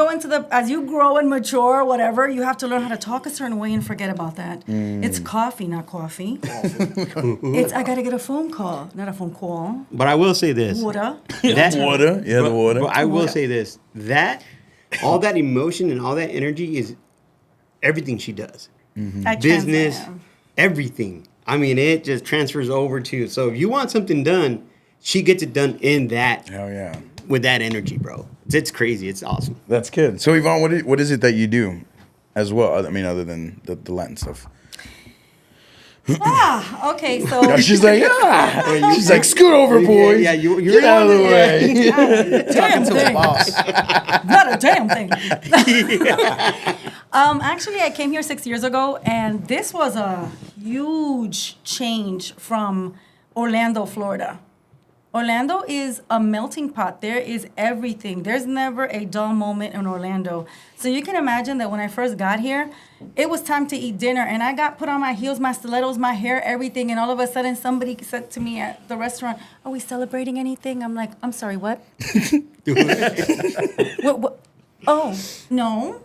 grow and mature, whatever, you have to learn how to talk a certain way and forget about that. It's coffee, not coffee. I gotta get a phone call, not a phone call. But I will say this. Water. That, Water. Yeah, the water. But I will Water. say this. All that emotion and all that energy is everything she does. I Business, transfer. everything. I mean, it just transfers over to. So if you want something done, she gets it done in that Hell yeah. with that energy, bro. It's crazy. It's awesome. That's good. So, Yvonne, what is it that you do as well? I mean, other than the Latin stuff. Okay, so She's like, She's like, scoot over, boys. Yeah, you're Get out of the way. damn To the thing. boss. Not a damn thing. Actually, I came here 6 years ago, and this was a huge change from Orlando, Florida. Orlando is a melting pot. There is everything. There's never a dull moment in Orlando. So you can imagine that when I first got here, it was time to eat dinner, and I got put on my heels, my stilettos, my hair, everything, and all of a sudden somebody said to me at the restaurant, "Are we celebrating anything?" I'm like, "I'm sorry, what?" What? Oh, no.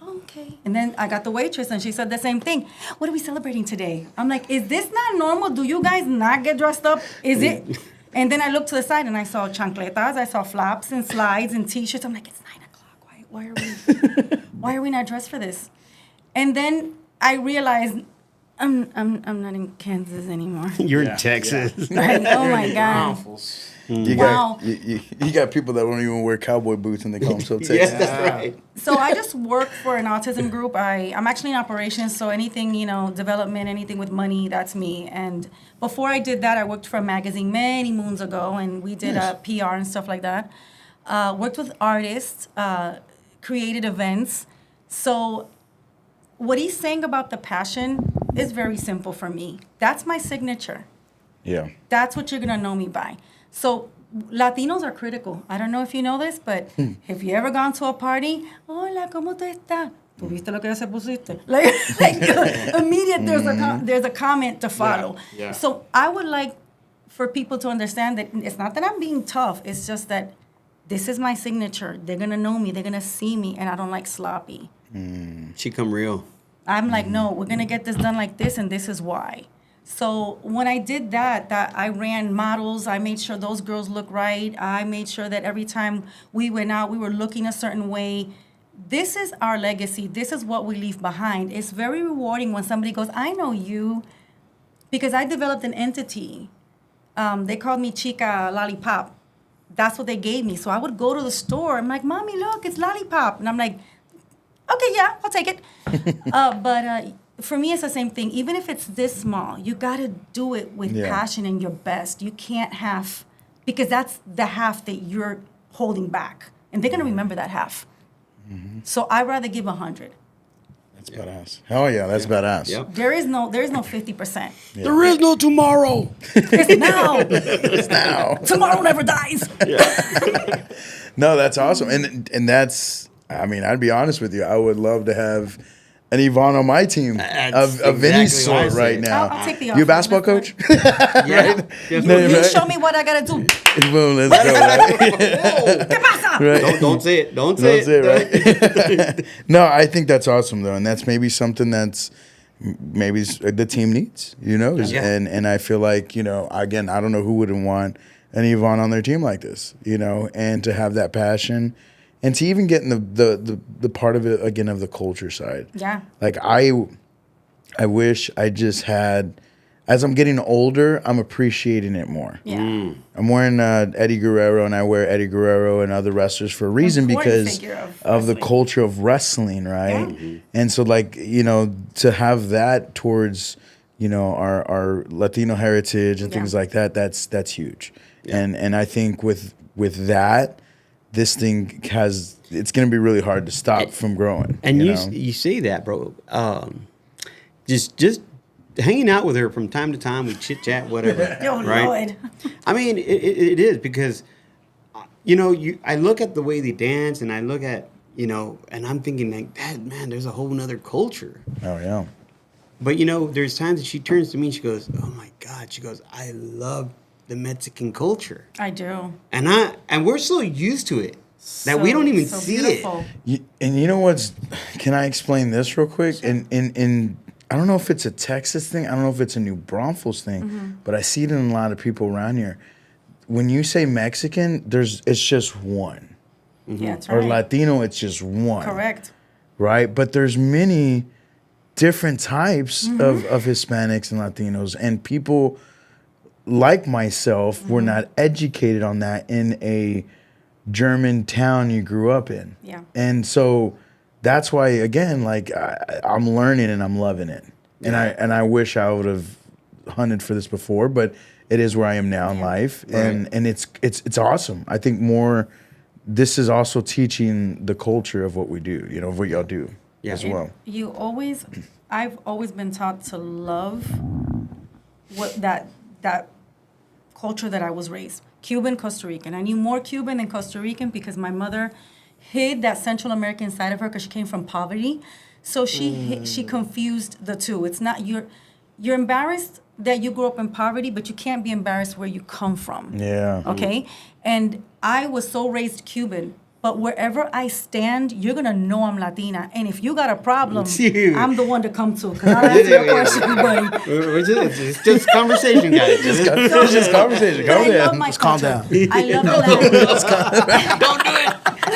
Okay. And then I got the waitress, and she said the same thing. "What are we celebrating today?" I'm like, "Is this not normal? Do you guys not get dressed up? Is it?" And then I looked to the side, and I saw chancletas, I saw flaps and slides and T-shirts. I'm like, "It's 9 o'clock. Why are we not dressed for this?" And then I realized I'm not in Kansas anymore. You're in Texas. Like, oh my God. Braunfels. You Wow. got you got people that don't even wear cowboy boots and they call themselves Yes, Texans. that's right. So I just work for an autism group. I'm actually in operations, so anything, development, anything with money, that's me. And before I did that, I worked for a magazine many moons ago, and we did PR and stuff like that. Worked with artists, created events. So what he's saying about the passion is very simple for me. That's my signature. Yeah. That's what you're gonna know me by. So Latinos are critical. I don't know if you know this, but have you ever gone to a party? Hola, ¿cómo tú estás? ¿Tuviste lo que se pusiste? Like immediate, there's a comment to follow. Yeah. So I would like for people to understand that it's not that I'm being tough. It's just that this is my signature. They're gonna know me. They're gonna see me, and I don't like sloppy. She come real. I'm like, no, we're gonna get this done like this, and this is why. So when I did that I ran models. I made sure those girls look right. I made sure that every time we went out, we were looking a certain way. This is our legacy. This is what we leave behind. It's very rewarding when somebody goes, "I know you," because I developed an entity. They called me Chica Lollipop. That's what they gave me. So I would go to the store. I'm like, "Mommy, look, it's Lollipop," and I'm like, "Okay, yeah, I'll take it." But for me, it's the same thing. Even if it's this small, you got to do it with passion and your best. You can't because that's the half that you're holding back. And they're going to remember that half. Mm-hmm. So I'd rather give 100. That's badass. Hell yeah, that's badass. Yep. There is no 50%. Yeah. There is no tomorrow. It's now. It's now. Tomorrow never dies. No, that's awesome. And that's, I mean, I'd be honest with you. I would love to have an Yvonne on my team That's of any exactly what I sort said. right now. I'll take the You a offer. basketball coach? Yeah. You show me what I got to do. Boom, let's go. Right? ¿Qué pasa? Right. Don't say it. Don't say That's it, it. right? No, I think that's awesome though, and that's maybe something that's maybe the team needs, Yeah. and I feel like again, I don't know who wouldn't want an Yvonne on their team like this, and to have that passion and to even get in the part of it again of the culture side. Yeah. Like I wish I just had. As I'm getting older, I'm appreciating it more. Yeah. I'm wearing Eddie Guerrero, and I wear Eddie Guerrero and other wrestlers for a reason Important because figure of the wrestling. culture of wrestling, right? Yeah. And so, like, you know, to have that towards, you know, our Latino heritage and things like that, that's huge. And I think with that, this thing it's going to be really hard to stop from growing. And you know? you say that, bro. Just hanging out with her from time to time, we chit chat, whatever. Oh, right? Lord. I mean, it is because, you know, I look at the way they dance, and I look at, you know, and I'm thinking like, that man, there's a whole nother culture. Oh yeah. But you know, there's times that she turns to me and she goes, "Oh my God," she goes, "I love the Mexican culture," I do. and we're so used to it that we don't even so see beautiful. it. And you know what's? Can I explain this real quick? In I don't know if it's a Texas thing. I don't know if it's a New Braunfels thing, but I see it in a lot of people around here. When you say Mexican, it's just one. Yeah, that's Or right. Latino, it's just one. Correct. Right? But there's many different types of Hispanics and Latinos, and people like myself were not educated on that in a German town you grew up in. Yeah. And so that's why, again, like I'm learning and I'm loving it. And I wish I would have hunted for this before, but it is where I am now in life. Right. And it's awesome. I think this is also teaching the culture of what we do, you know, of what y'all do as well. I've always been taught to love what that culture that I was raised. Cuban, Costa Rican. I knew more Cuban than Costa Rican because my mother hid that Central American side of her because she came from poverty. So she confused the two. It's not you're embarrassed that you grew up in poverty, but you can't be embarrassed where you come from. Yeah. Okay? And I was so raised Cuban, but wherever I stand, you're going to know I'm Latina. And if you got a problem, I'm the one to come to. Because I'll answer your questions, buddy. It's just conversation, guys. It's just conversation. Go I love ahead. my Just calm culture. down. I love the Latin. Don't do it.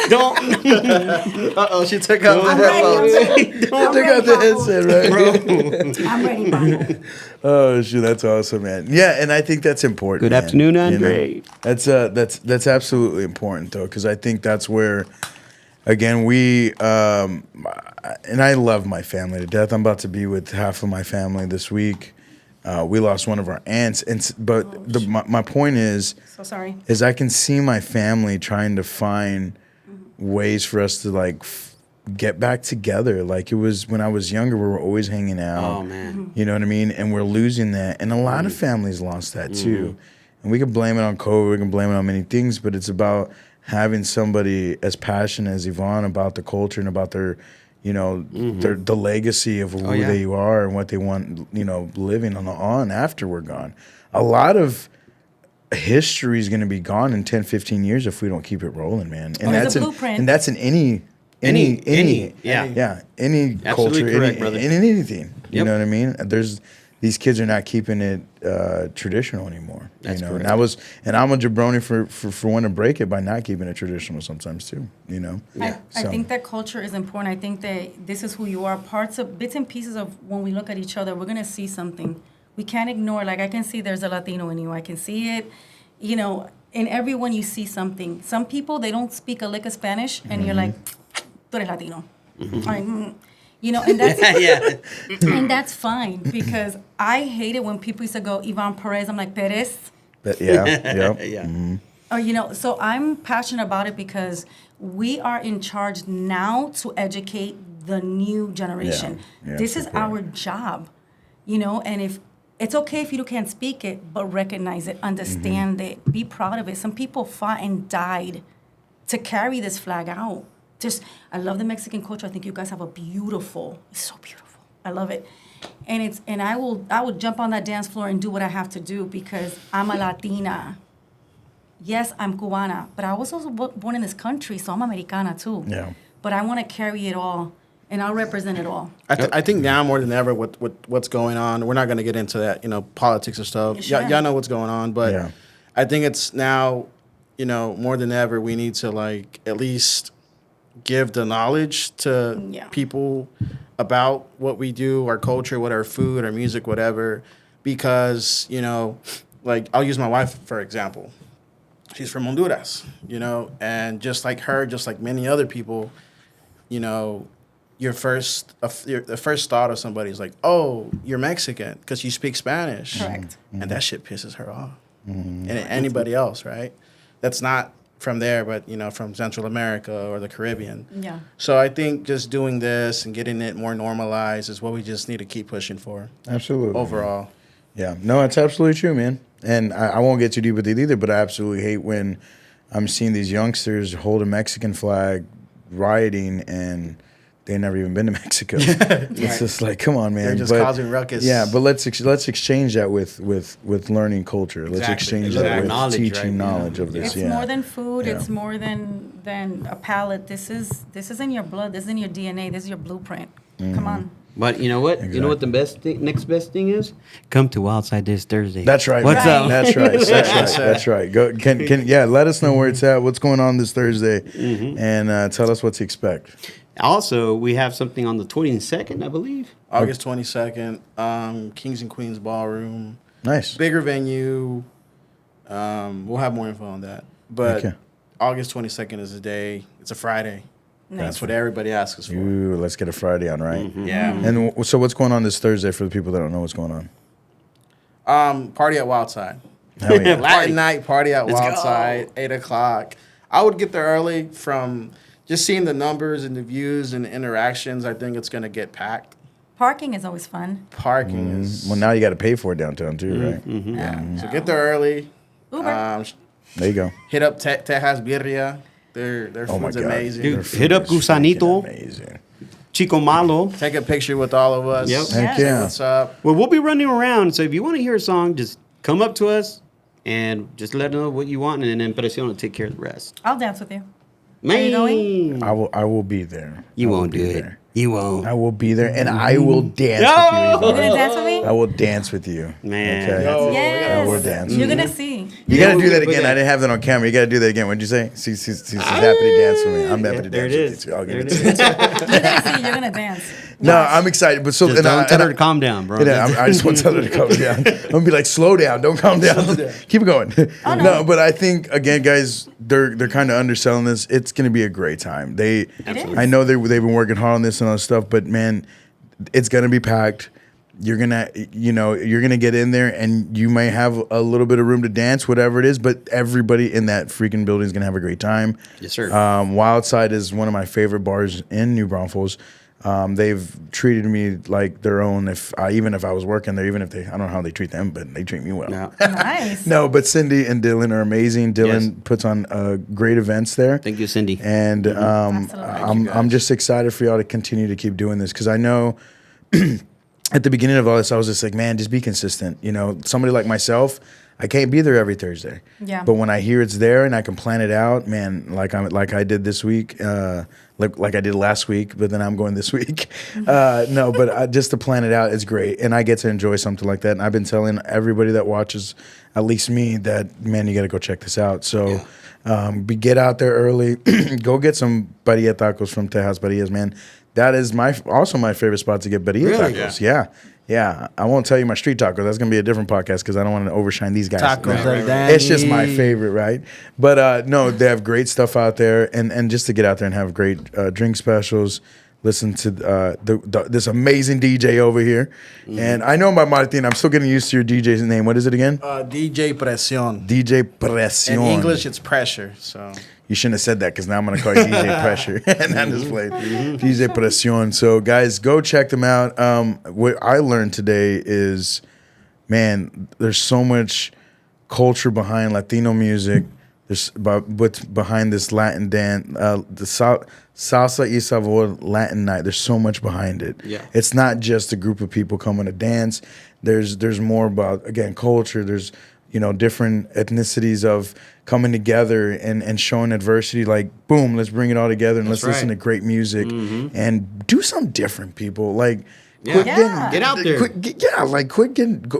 Don't. Uh-oh, she took out the I'm ready. headphones. Take out the headset, right? I'm ready, Pablo. Oh shoot, that's awesome, man. Yeah, and I think that's important. Good man. afternoon, You know? Andre. That's absolutely important though, because I think that's where, again, we and I love my family to death. I'm about to be with half of my family this week. We lost one of our aunts, but my point is, So sorry. is I can see my family trying to find ways for us to like get back together. Like it was when I was younger, we were always hanging out. Oh man. You know what I mean? And we're losing that. And a lot of families lost that too. And we can blame it on COVID, we can blame it on many things, but it's about having somebody as passionate as Yvonne about the culture and about their, you know, the legacy of who they are and what they want, you know, living on after we're gone. A lot of history is going to be gone in 10, 15 years if we don't keep it rolling, man. And There's a blueprint. And that's in any Absolutely culture, correct, brother. in anything. You Yep. know what I mean? These kids are not keeping it traditional anymore. That's you know, correct. and I'm a jabroni for wanting to break it by not keeping it traditional sometimes too. You know, I So- think that culture is important. I think that this is who you are. Bits and pieces of when we look at each other, we're going to see something. We can't ignore, like I can see there's a Latino in you. I can see it, you know, in everyone you see something. Some people, they don't speak a lick of Spanish, and you're like, tú eres Latino. Like, you know, and that's, and that's fine because I hate it when people used to go, Yvonne Perez. I'm like, Perez. But yeah, yep. Yeah. Or, you know, so I'm passionate about it because we are in charge now to educate the new generation. Yeah, This for is sure. our job, you know, and if it's okay if you can't speak it, but recognize it, understand it, be proud of it. Some people fought and died to carry this flag out. I love the Mexican culture. I think you guys have it's so beautiful. I love it. And I will jump on that dance floor and do what I have to do because I'm a Latina. Yes, I'm Cubana, but I was also born in this country, so I'm Americana too. Yeah. But I want to carry it all, and I'll represent it all. I think now more than ever, with what's going on, we're not going to get into that, you know, politics or stuff. Sure. Y'all know what's going on, but Yeah. I think it's now, you know, more than ever, we need to like at least give the knowledge to Yeah. people about what we do, our culture, what our food, our music, whatever. Because, you know, like I'll use my wife for example. She's from Honduras, you know, and just like her, just like many other people, you know, the first thought of somebody is like, oh, you're Mexican because you speak Spanish. Correct. And that shit pisses her off. And anybody else, right? That's not from there, but, you know, from Central America or the Caribbean. Yeah. So I think just doing this and getting it more normalized is what we just need to keep pushing for. Absolutely. Overall. Yeah. No, it's absolutely true, man. And I won't get too deep with it either, but I absolutely hate when I'm seeing these youngsters hold a Mexican flag rioting and they never even been to Mexico. It's just like, come on, man. They're just causing ruckus. Yeah, but let's exchange that with learning culture. Let's Exactly. exchange Exactly. that with Knowledge, teaching right? knowledge of this. It's yeah. more than food. Yeah. It's more than a palate. This is in your blood. This is in your DNA. This is your blueprint. Come on. But you know what? You know what the next best thing is? Come to Outside this Thursday. That's right. What's man. up? That's right. That's right. Go. Yeah. Let us know where it's at. What's going on this Thursday, and tell us what to expect. Also, we have something on the 22nd, I believe. August 22nd, Kings and Queens Ballroom. Nice. Bigger venue. We'll have more info on that. But Okay. August 22nd is the day. It's a Friday. Nice. That's what everybody asks us for. Ooh, let's get a Friday on, right? Yeah. And so, what's going on this Thursday for the people that don't know what's going on? Party at Wildside. Hell yeah. Latin night party at Let's go. Wildside, 8 o'clock. I would get there early from just seeing the numbers and the views and the interactions. I think it's going to get packed. Parking is always fun. Parking is... Well, now you got to pay for it downtown too, right? Yeah. So get there early. Uber. There you go. Hit up Tejas Birria. Their Oh my food's God. amazing. Dude, Their food hit up is Gusanito. freaking Amazing. Chico Malo. Take a picture with all of us. Yep. Heck Yes. yeah. What's up? Well, we'll be running around, so if you want to hear a song, just come up to us and just let us know what you want, and then Presion will take care of the rest. I'll dance with you. Man, you going? I will be there. You I will won't be do it. there. You won't. I will be there, and I will dance No! with you. You're Yvonne. gonna dance with me? I will dance with you. Man. Okay. Yo, Yes. I will dance. You're gonna see. You got to do Yeah, that we'll again. put I didn't have that on camera. You got to do that again. What'd you say? She's happy to dance with me. I'm happy to There dance it with is. you too. I'll give There it it to you. is. You're gonna see. You're gonna dance. No, I'm excited. But so Just and don't I, tell and her I- to calm down, bro. Yeah, I just want to tell her to calm down. I'm gonna be like, slow down, don't calm down. Keep it going. Oh, no. No, but I think again, guys, they're kind of underselling this. It's gonna be a great time. is. I know they've been working hard on this and all this stuff, but man, it's gonna be packed. You're gonna get in there, and you may have a little bit of room to dance, whatever it is. But everybody in that freaking building is gonna have a great time. Yes, sir. Wildside is one of my favorite bars in New Braunfels. They've treated me like their own. Even if I was working there, even if I don't know how they treat them, but they treat me well. No. Nice. No, but Cindy and Dylan are amazing. Dylan Yes. puts on great events there. Thank you, Cindy. And Absolutely. I'm just excited for y'all to continue to keep doing this because I know at the beginning of all this, I was just like, man, just be consistent. You know, somebody like myself, I can't be there every Thursday. Yeah. But when I hear it's there and I can plan it out, man, like I did this week, like I did last week, but then I'm going this week. No, but just to plan it out is great, and I get to enjoy something like that. And I've been telling everybody that watches, at least me, that man, you got to go check this out. So, get out there early, go get some barilla tacos from Tejas Barillas, man. That is also my favorite spot to get barilla Really? tacos. Yeah. I won't tell you my street taco. That's gonna be a different podcast because I don't want to overshine these guys. Tacos No. are Danny. It's just my favorite, right? But no, they have great stuff out there, and just to get out there and have great drink specials. Listen to this amazing DJ over here, and I know my Martin. I'm still getting used to your DJ's name. What is it again? DJ Presion. DJ Presion. In English, it's pressure. So You shouldn't have said that because now I'm going to call you DJ Pressure. And I just played DJ Presion. So, guys, go check them out. What I learned today is, man, there's so much culture behind Latino music. There's what's behind this Latin dance, the Salsa Y Sabor Latin night. There's so much behind it. Yeah. It's not just a group of people coming to dance. There's more about, again, culture. There's, different ethnicities of coming together and showing adversity. Like, boom, let's bring it all together and let's listen to great music and do something different, people. Like, quit Yeah. Get out there. Quit getting.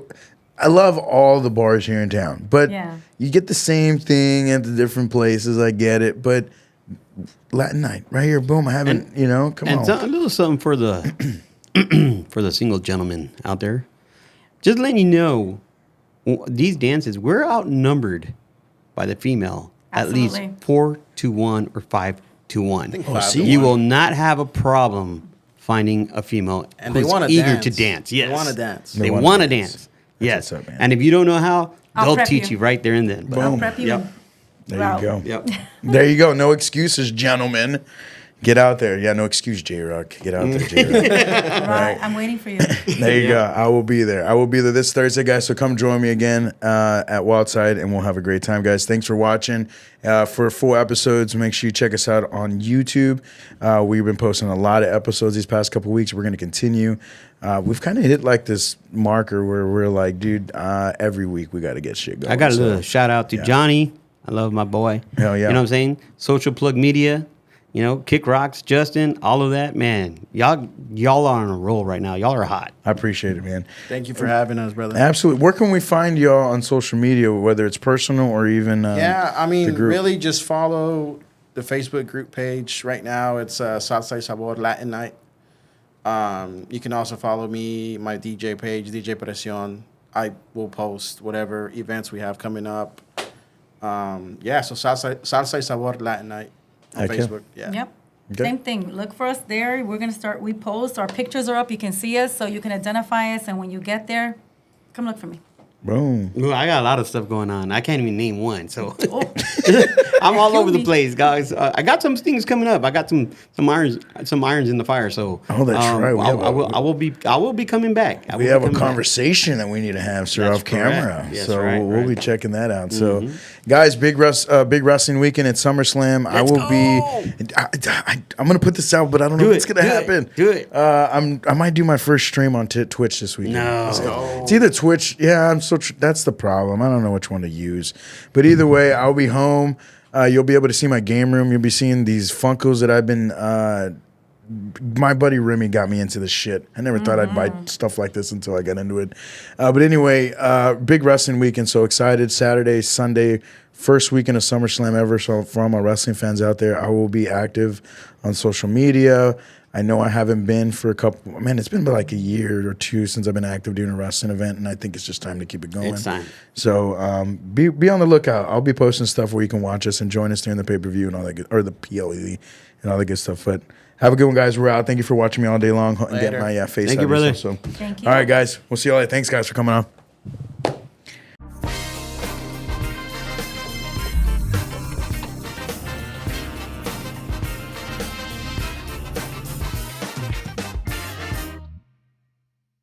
I love all the bars here in town, but Yeah. you get the same thing at the different places. I get it, but Latin night right here. Boom. I haven't, come on. And a little something for the for the single gentlemen out there. Just letting you know, these dances, we're outnumbered by the female Absolutely. at least 4-1 or 5-1. Oh, see? You will not have a problem finding a female And they who's want to eager dance. to dance. Yes. They want to dance. They wanna want to dance. dance. Yes. what's up, man. And if you don't know how, I'll they'll prep teach you. you right there and then. But- I'll prep you. Yep. There Wow. you go. Yep. There you go. No excuses, gentlemen. Get out there. Yeah, no excuse, J-Rock. Get out there, J-Rock. Right. I'm waiting for you. There you go. I will be there. I will be there this Thursday, guys. So come join me again at Wildside, and we'll have a great time, guys. Thanks for watching. For full episodes, make sure you check us out on YouTube. We've been posting a lot of episodes these past couple weeks. We're going to continue. We've kind of hit like this marker where we're like, dude, every week we got to get shit going. I got a So, little shout out to yeah. Johnny. I love my boy. Hell yeah. You know what I'm saying? Social Plug Media, KickRocks, Justin, all of that. Man, y'all are on a roll right now. Y'all are hot. I appreciate it, man. Thank you for having us, brother. Absolutely. Where can we find y'all on social media, whether it's personal or even Yeah, I the mean, group? really just follow the Facebook group page. Right now, it's Salsa Y Sabor Latin Night. You can also follow me, my DJ page, DJ Presion. I will post whatever events we have coming up. So Salsa Y Sabor Latin Night on Heck yeah. Facebook. Yeah. Yep. Okay. Same thing. Look for us there. We're gonna start. We post. Our pictures are up. You can see us, so you can identify us. And when you get there, come look for me. Boom. Ooh, I got a lot of stuff going on. I can't even name one. So Oh, I'm all Kill over the me. place, guys. I got some things coming up. I got some irons in the fire. So Oh, that's right. I will be coming back. We have a conversation that we need to have, sir, That's off camera. correct. Yes, So right, we'll be right. checking that out. So, guys, big wrestling weekend at SummerSlam. I will be. I'm gonna put this out, but I don't know if it's gonna happen. Do it. I might do my first stream on Twitch this weekend. No. It's either Twitch. Yeah, that's the problem. I don't know which one to use. But either way, I'll be home. You'll be able to see my game room. You'll be seeing these Funkos that I've been. My buddy Remy got me into this shit. I never thought I'd buy stuff like this until I got into it. But anyway, big wrestling weekend. So excited. Saturday, Sunday, first weekend of SummerSlam ever. So for all my wrestling fans out there, I will be active on social media. I know I haven't been for it's been like a year or two since I've been active doing a wrestling event, and I think it's just time to keep it going. It's time. So be on the lookout. I'll be posting stuff where you can watch us and join us during the pay-per-view and all that good, or the PLE and all that good stuff. But have a good one, guys. We're out. Thank you for watching me all day long and getting my face Thank you, out of brother. yourself. So, Thank you. all right, guys. We'll see you all later. Thanks, guys, for coming on.